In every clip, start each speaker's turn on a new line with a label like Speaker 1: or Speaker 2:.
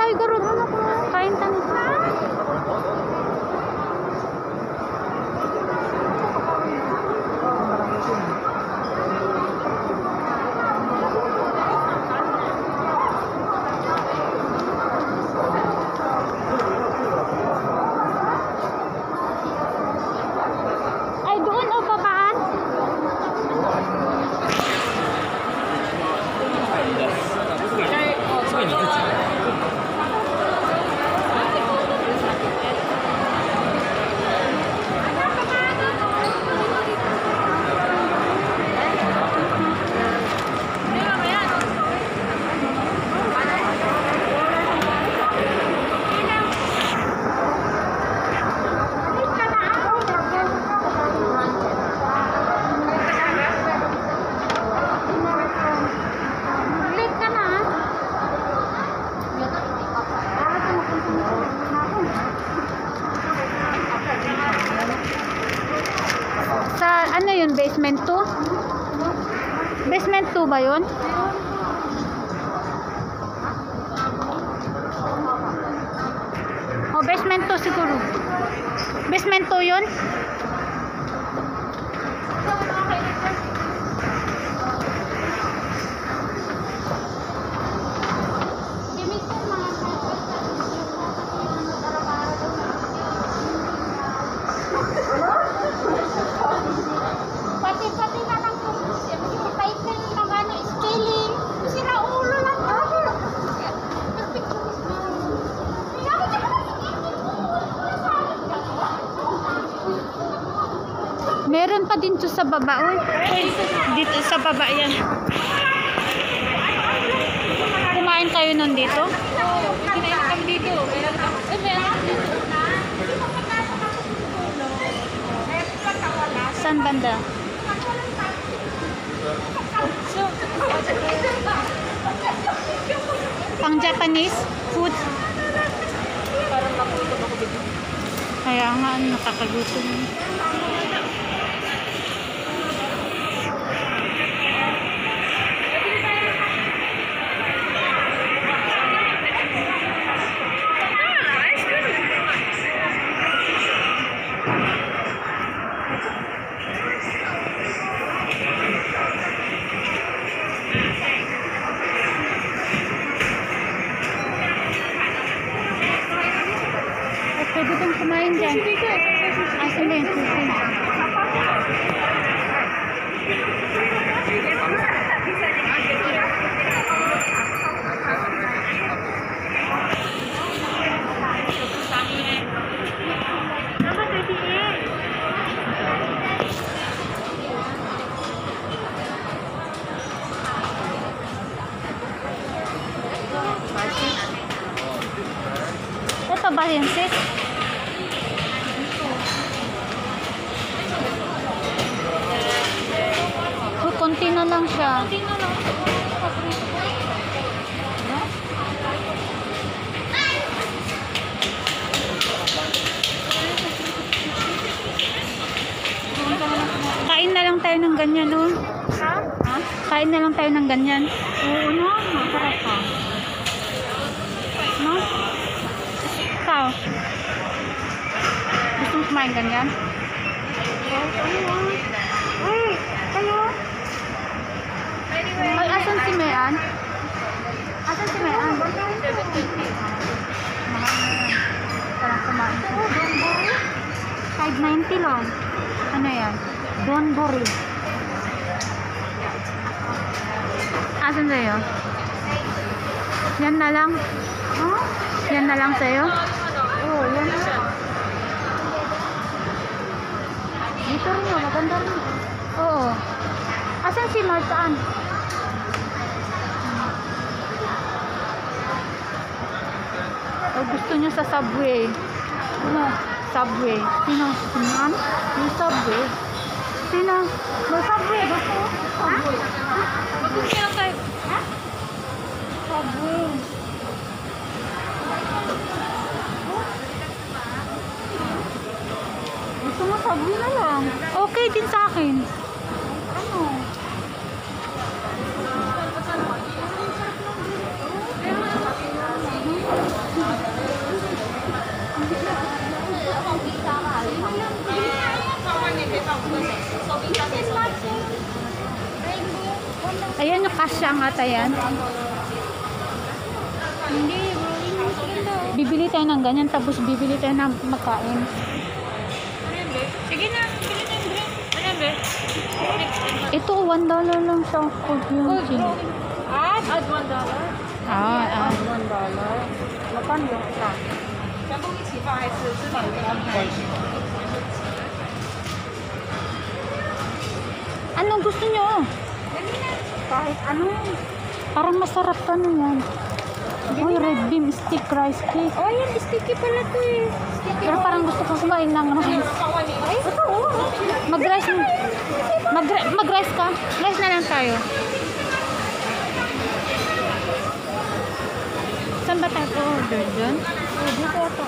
Speaker 1: Ay, garot. Kain tayo. Ay, doon o babaan? Sa ano yun? Basement 2? Basement 2 ba yun? Oh, basement 2 siguro. Basement 2 yun?
Speaker 2: Pati na lang kung title ng ano, scaling. Sira ulo lang.
Speaker 1: Meron pa din to sa baba. Uy, dito sa baba yan. Kumain kayo nun dito?
Speaker 2: Kinain kami dito.
Speaker 1: Saan banda? Pang Japanese food.
Speaker 2: Parang nakutom ako dito.
Speaker 1: Kaya nga, nakakagutom. Pwede kong kumain dyan. Asan ba yung susi? Ito ba yun, sis? Konti na lang siya. Kain na lang tayo ng ganyan, no?
Speaker 2: Ha?
Speaker 1: Kain na lang tayo ng ganyan.
Speaker 2: Oo na. Masarap ka.
Speaker 1: No? Ikaw? Gusto mo kumain ganyan?
Speaker 2: Uy, kayo?
Speaker 1: Ay, asan si Mayan? Asan si Mayan? Mahal na yan. Tara, kumain.
Speaker 2: Donburi?
Speaker 1: 590 lang. Ano yan? Donburi. Asan sa'yo? Yan na lang?
Speaker 2: Huh?
Speaker 1: Yan na lang sa'yo?
Speaker 2: Oo, yan na. Dito rin yun, maganda rin.
Speaker 1: Oo. Asan si Martaan? O gusto niya sa Subway. Ano? Subway. Sino? Sinan? Yung Subway. Sino? May Subway. Gusto mo? Subway.
Speaker 2: Mag-gusto lang tayo. Ha?
Speaker 1: Subway. Gusto mo Subway na lang. Okay din sa akin. Ano?
Speaker 2: Pero
Speaker 1: lang ata yan.
Speaker 2: Hindi, bro.
Speaker 1: Bibili tayo ng ganyan, tapos bibili tayo ng makain.
Speaker 2: Sige na, bili na yung drink. Ano ba?
Speaker 1: Ito, $1 lang siya. Cold yung chili.
Speaker 2: Add $1.
Speaker 1: Ah.
Speaker 2: $1. Mapan yung isa. 全部一起放还是自己分开？
Speaker 1: Anong gusto nyo?
Speaker 2: Kahit ano.
Speaker 1: Parang masarap pa na yan. Uy, red bean stick rice cake.
Speaker 2: Oh, yan. Sticky pala to eh. Sticky.
Speaker 1: Pero parang gusto ko kumain ng rice.
Speaker 2: Ay, ito oh.
Speaker 1: Mag-rice. Mag-rice ka? Rice na lang tayo. Saan ba tayo order dun?
Speaker 2: Oh, dito ito.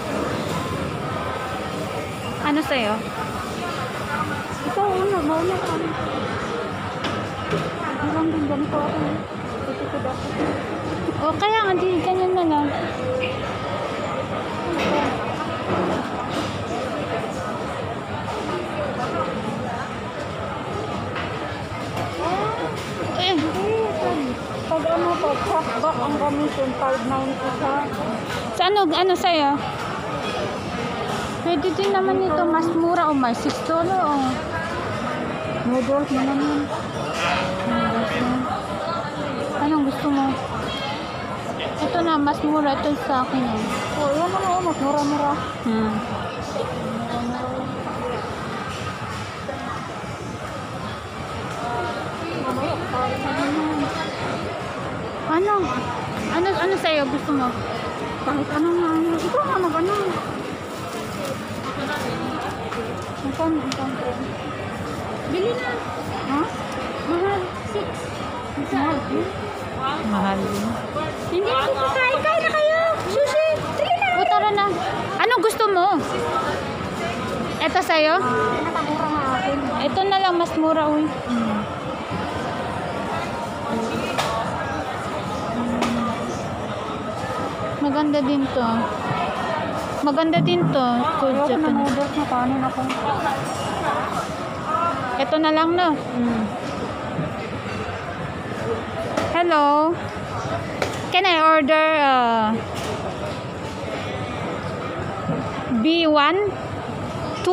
Speaker 1: Ano sa'yo?
Speaker 2: Ito, una. Mauna ka. Hirang din ganito ako. Tutupid ako.
Speaker 1: O kaya nga, di ganyan na lang. Eh,
Speaker 2: Pag ano to, crackback ang gamitin, 590 siya.
Speaker 1: sa ano sa'yo? Pwede din naman ito, mas mura o may $6 o.
Speaker 2: Noodles na naman.
Speaker 1: Anong gusto mo? Ito na, mas mura ito sa akin. Eh.
Speaker 2: Oh, yan na lang, mas mura-mura.
Speaker 1: Ano sa'yo gusto mo?
Speaker 2: Kahit ano nga. Ito nga mag-ano. Ang bili na.
Speaker 1: Ha?
Speaker 2: Mahal. 6. Mahal.
Speaker 1: Mahal din.
Speaker 2: Hindi ako kakain. Kain na kayo. Sushi. Sige na.
Speaker 1: O tara na. Anong gusto mo? Ito sa'yo?
Speaker 2: Nakamura nga akin.
Speaker 1: Ito na lang, mas mura. Uy. Maganda din to. Maganda din to. Cold
Speaker 2: Ayoko na
Speaker 1: Japan.
Speaker 2: noodles na kanin ako.
Speaker 1: Ito na lang no. Hello. Can I order B1 2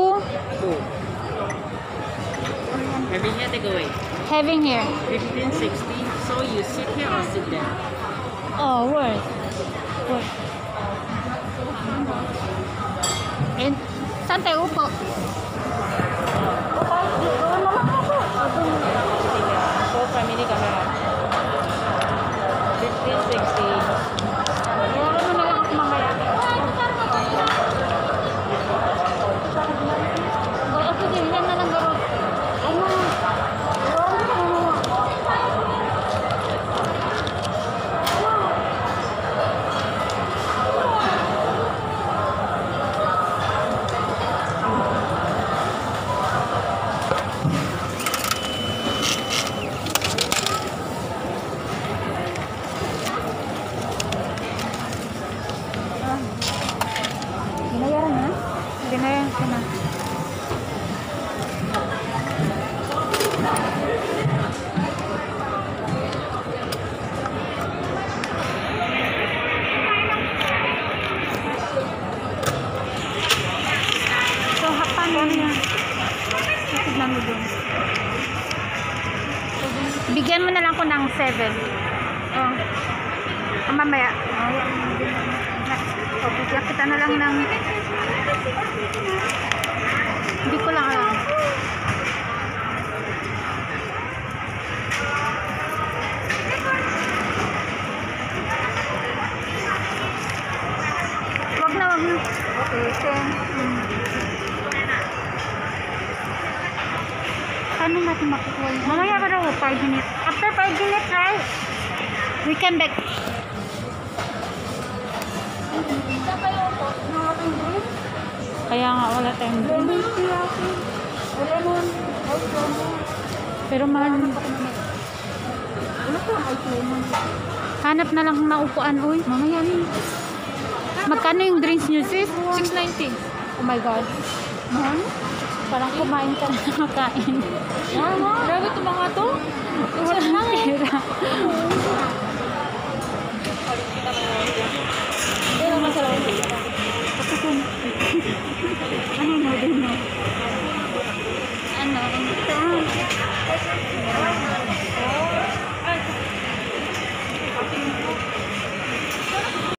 Speaker 3: Having here, take away.
Speaker 1: having here.
Speaker 3: 1560. So you sit here or sit there?
Speaker 1: Oh, word. And saan tayo upo?
Speaker 2: Doon naman ako.
Speaker 3: So family camera. 1560.
Speaker 2: Meron na lang ako mamaya.
Speaker 1: O, sige, yan na lang garo.
Speaker 2: Ano? Ginayaran na?
Speaker 1: Ginayan ko na. So, hapan mo yan. Tignan mo dun. Bigyan mo na lang ko ng 7. Oh. Mamaya. O, bigyan kita na lang ng... Hindi ko lang alam. Wag na. Okay, 10. Paano natin makukuha yun?
Speaker 2: Mamaya pa daw, 5 minutes. After 5 minutes, right?
Speaker 1: We come back. Kaya nga wala tayong drink.
Speaker 2: Lemon tea ako. Lemon. Ice lemon.
Speaker 1: Pero mahal.
Speaker 2: Ano po ang ice lemon?
Speaker 1: Hanap na lang ng maupuan, uy. Mamaya ni. Magkano yung drinks nyo, sis? $6.90. Oh my God.
Speaker 2: Mahal?
Speaker 1: Parang kumain ka na nakakain.
Speaker 3: Grabe ito mga to.
Speaker 1: Walang pera.
Speaker 3: Kita mo.